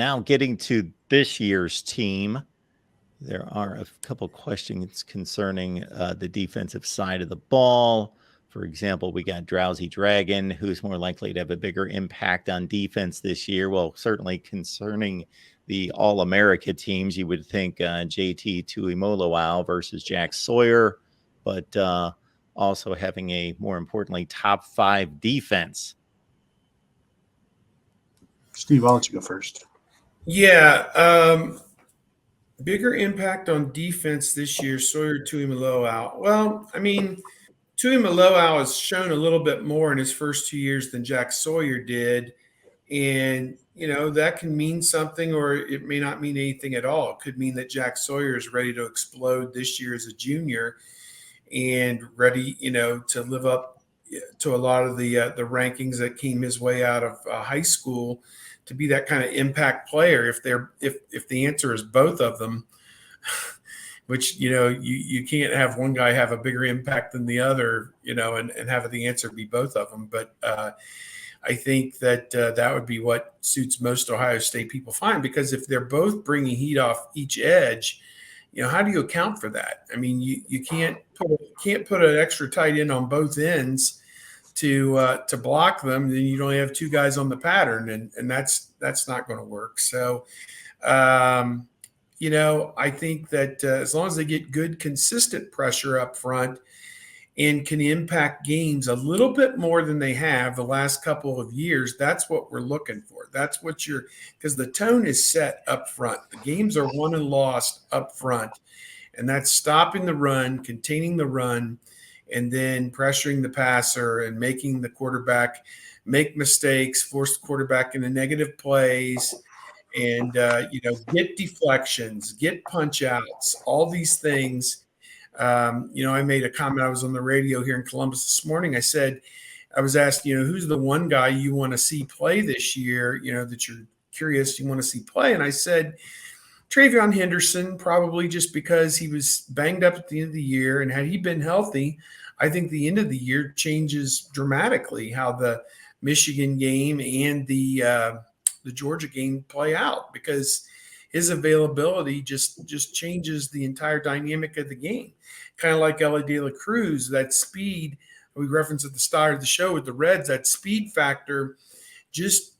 now getting to this year's team, there are a couple questions concerning the defensive side of the ball. For example, we got Drowsy Dragon, who's more likely to have a bigger impact on defense this year. Well, certainly concerning the All-America teams, you would think JT Tuimoloau versus Jack Sawyer, but also having a, more importantly, top 5 defense. Steve, why don't you go first? Yeah. Bigger impact on defense this year, Sawyer Tuimoloau. Well, I mean, Tuimoloau has shown a little bit more in his first 2 years than Jack Sawyer did. And, that can mean something, or it may not mean anything at all. It could mean that Jack Sawyer is ready to explode this year as a junior and ready, to live up to a lot of the rankings that came his way out of high school, to be that kind of impact player. If the answer is both of them, which, you can't have one guy have a bigger impact than the other, and have the answer be both of them. But I think that that would be what suits most Ohio State people fine, because if they're both bringing heat off each edge, how do you account for that? I mean, you can't put an extra tight end on both ends to block them. Then you'd only have 2 guys on the pattern, and that's not going to work. So, I think that as long as they get good, consistent pressure up front and can impact games a little bit more than they have the last couple of years, that's what we're looking for. That's what because the tone is set up front. The games are won and lost up front, and that's stopping the run, containing the run, and then pressuring the passer and making the quarterback make mistakes, force the quarterback into negative plays, and get deflections, get punch outs, all these things. I made a comment. I was on the radio here in Columbus this morning. I was asked, who's the one guy you want to see play this year, that you're curious you want to see play? And I said, Travion Henderson, probably just because he was banged up at the end of the year. And had he been healthy, I think the end of the year changes dramatically how the Michigan game and the Georgia game play out, because his availability just changes the entire dynamic of the game. Kind of like Ellie De La Cruz, that speed we referenced at the start of the show with the Reds, that speed factor just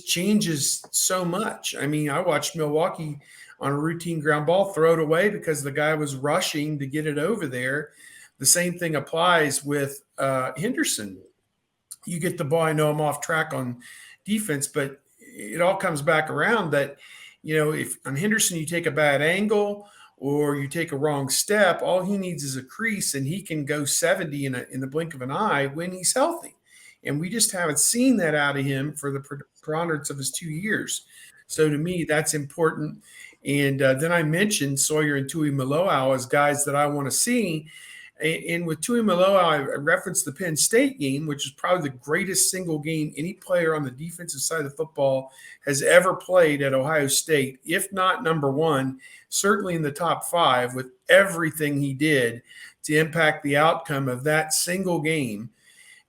changes so much. I mean, I watched Milwaukee on a routine ground ball throw it away because the guy was rushing to get it over there. The same thing applies with Henderson. You get the ball. I know I'm off track on defense, but it all comes back around that, if on Henderson you take a bad angle or you take a wrong step, all he needs is a crease, and he can go 70 in the blink of an eye when he's healthy. And we just haven't seen that out of him for the preponderance of his 2 years. So to me, that's important. And then I mentioned Sawyer and Tuimoloau as guys that I want to see. And with Tuimoloau, I referenced the Penn State game, which is probably the greatest single game any player on the defensive side of the football has ever played at Ohio State, if not number one, certainly in the top 5, with everything he did to impact the outcome of that single game,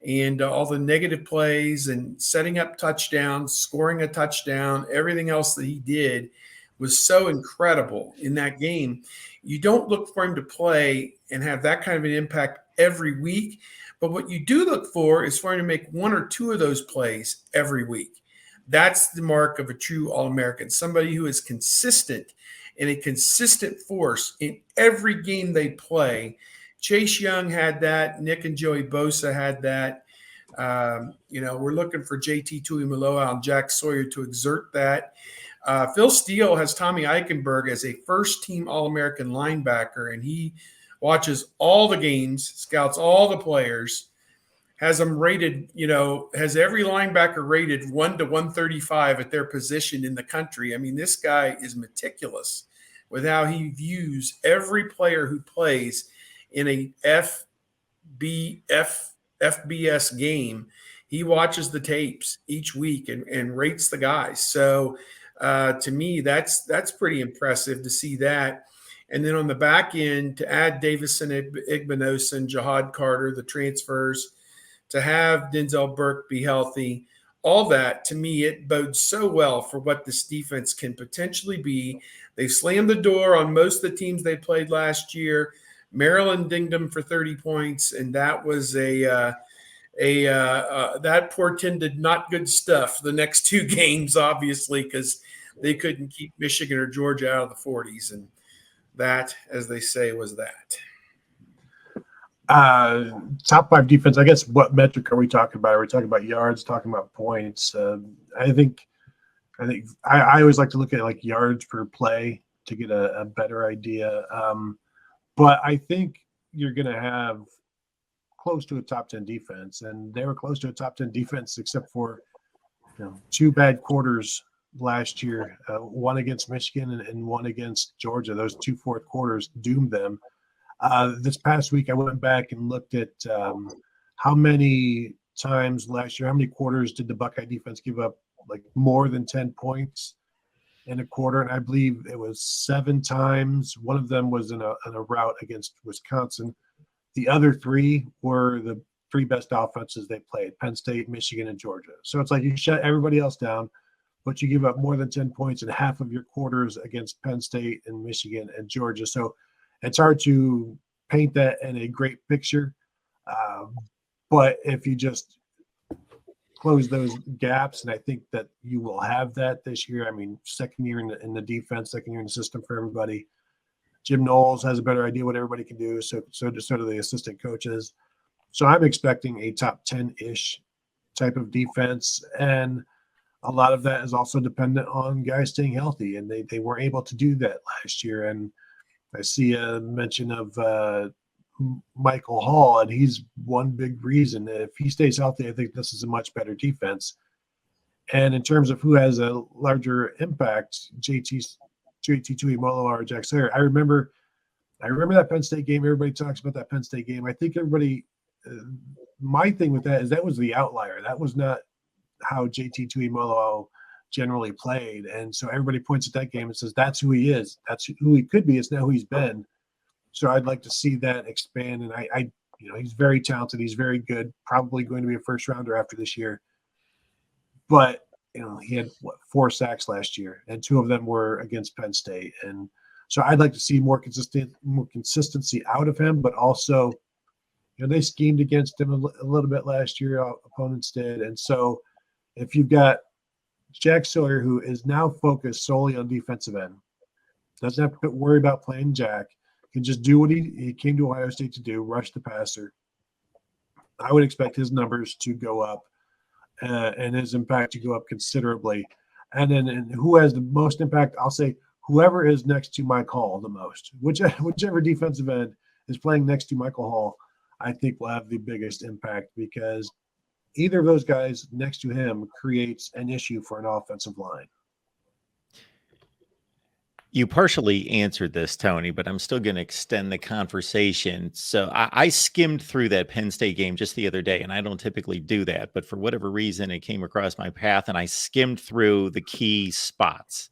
and all the negative plays and setting up touchdowns, scoring a touchdown, everything else that he did was so incredible in that game. You don't look for him to play and have that kind of an impact every week, but what you do look for is for him to make 1 or 2 of those plays every week. That's the mark of a true All-American, somebody who is consistent and a consistent force in every game they play. Chase Young had that. Nick and Joey Bosa had that. We're looking for JT Tuimoloau and Jack Sawyer to exert that. Phil Steele has Tommy Eichenberg as a first-team All-American linebacker, and he watches all the games, scouts all the players, has them rated, has every linebacker rated 1 to 135 at their position in the country. I mean, this guy is meticulous with how he views every player who plays in a FBS game. He watches the tapes each week and rates the guys. So to me, that's pretty impressive to see that. And then on the back end, to add Davison Igbinosun, Jahad Carter, the transfers, to have Denzel Burke be healthy, all that, to me, it bodes so well for what this defense can potentially be. They slammed the door on most of the teams they played last year. Maryland dinged them for 30 points, and that was that portended not good stuff the next two games, obviously, because they couldn't keep Michigan or Georgia out of the 40s. And that, as they say, was that. Top five defense. I guess what metric are we talking about? Are we talking about yards? Talking about points? I always like to look at like yards per play to get a better idea. But I think you're going to have close to a top 10 defense, and they were close to a top 10 defense except for two bad quarters last year, one against Michigan and one against Georgia. Those two fourth quarters doomed them. This past week, I went back and looked at how many times last year, how many quarters did the Buckeye defense give up like more than 10 points in a quarter? And I believe it was 7 times. One of them was in a rout against Wisconsin. The other 3 were the 3 best offenses they played: Penn State, Michigan, and Georgia. So it's like you shut everybody else down, but you give up more than 10 points in half of your quarters against Penn State and Michigan and Georgia. So it's hard to paint that in a great picture. But if you just close those gaps, and I think that you will have that this year. I mean, second year in the defense, second year in the system for everybody. Jim Knowles has a better idea what everybody can do. So do the assistant coaches. So I'm expecting a top 10-ish type of defense. And a lot of that is also dependent on guys staying healthy. And they weren't able to do that last year. And I see a mention of Michael Hall, and he's one big reason. If he stays healthy, I think this is a much better defense. And in terms of who has a larger impact, JT Tuimoloau or Jack Sawyer, I remember that Penn State game. Everybody talks about that Penn State game. I think everybody, my thing with that is that was the outlier. That was not how JT Tuimoloau generally played. And so everybody points at that game and says, that's who he is. That's who he could be. It's not who he's been. So I'd like to see that expand. And I he's very talented. He's very good, probably going to be a first rounder after this year. But, he had 4 sacks last year, and 2 of them were against Penn State. And so I'd like to see more consistency out of him, but also, they schemed against him a little bit last year, opponents did. And so if you've got Jack Sawyer, who is now focused solely on defensive end, doesn't have to worry about playing Jack, can just do what he came to Ohio State to do, rush the passer. I would expect his numbers to go up and his impact to go up considerably. And then who has the most impact? I'll say whoever is next to Mike Hall the most, whichever defensive end is playing next to Michael Hall, I think will have the biggest impact, because either of those guys next to him creates an issue for an offensive line. You partially answered this, Tony, but I'm still going to extend the conversation. So I skimmed through that Penn State game just the other day, and I don't typically do that, but for whatever reason, it came across my path, and I skimmed through the key spots.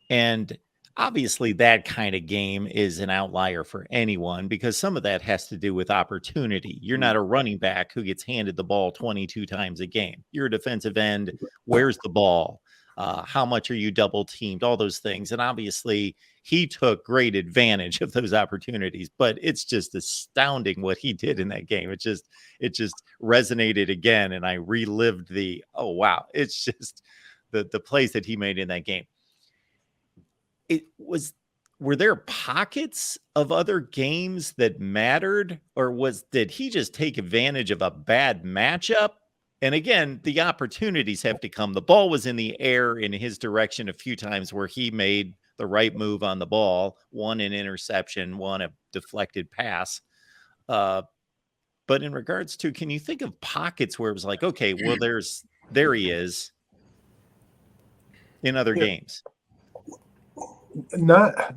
And obviously, that kind of game is an outlier for anyone, because some of that has to do with opportunity. You're not a running back who gets handed the ball 22 times a game. You're a defensive end. Where's the ball? How much are you double teamed? All those things. And obviously, he took great advantage of those opportunities, but it's just astounding what he did in that game. It just resonated again. And I relived oh, wow. It's just the plays that he made in that game. Were there pockets of other games that mattered, or did he just take advantage of a bad matchup? And again, the opportunities have to come. The ball was in the air in his direction a few times where he made the right move on the ball, one an interception, one a deflected pass. But in regards to, can you think of pockets where it was like, okay, well, there he is in other games? Not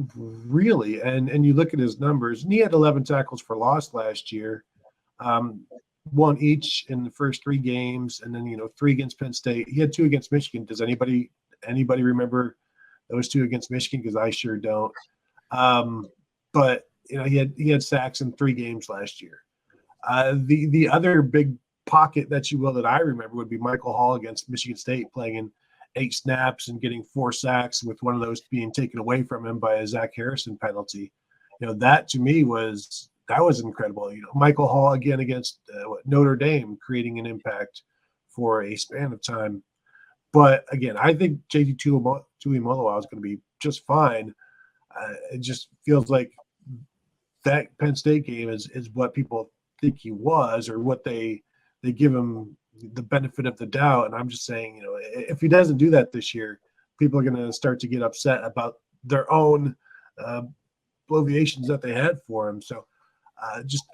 really. And you look at his numbers, and he had 11 tackles for loss last year. 1 each in the first 3 games, and then 3 against Penn State. He had 2 against Michigan. Does anybody remember those 2 against Michigan? Because I sure don't. But he had sacks in 3 games last year. The other big pocket that you will that I remember would be Michael Hall against Michigan State, playing in 8 snaps and getting 4 sacks, with one of those being taken away from him by a Zach Harrison penalty. That to me was incredible. Michael Hall again against Notre Dame, creating an impact for a span of time. But again, I think JT Tuimoloau is going to be just fine. It just feels like that Penn State game is what people think he was, or what they give him the benefit of the doubt. And I'm just saying, if he doesn't do that this year, people are going to start to get upset about their own bloviations that they had for him. So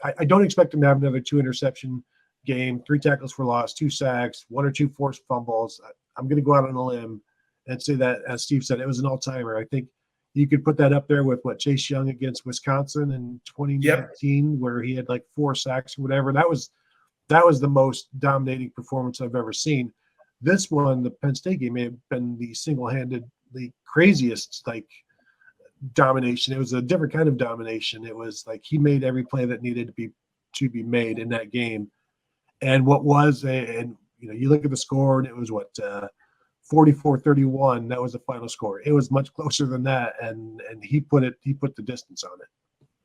I don't expect him to have another 2 interception game, 3 tackles for loss, 2 sacks, 1 or 2 forced fumbles. I'm going to go out on a limb and say that, as Steve said, it was an all-timer. I think you could put that up there with Chase Young against Wisconsin in 2019, where he had like 4 sacks or whatever. That was the most dominating performance I've ever seen. This one, the Penn State game, may have been the single-handedly craziest domination. It was a different kind of domination. It was like he made every play that needed to be made in that game. And you look at the score, and it was 44-31. That was the final score. It was much closer than that, and he put the distance on it.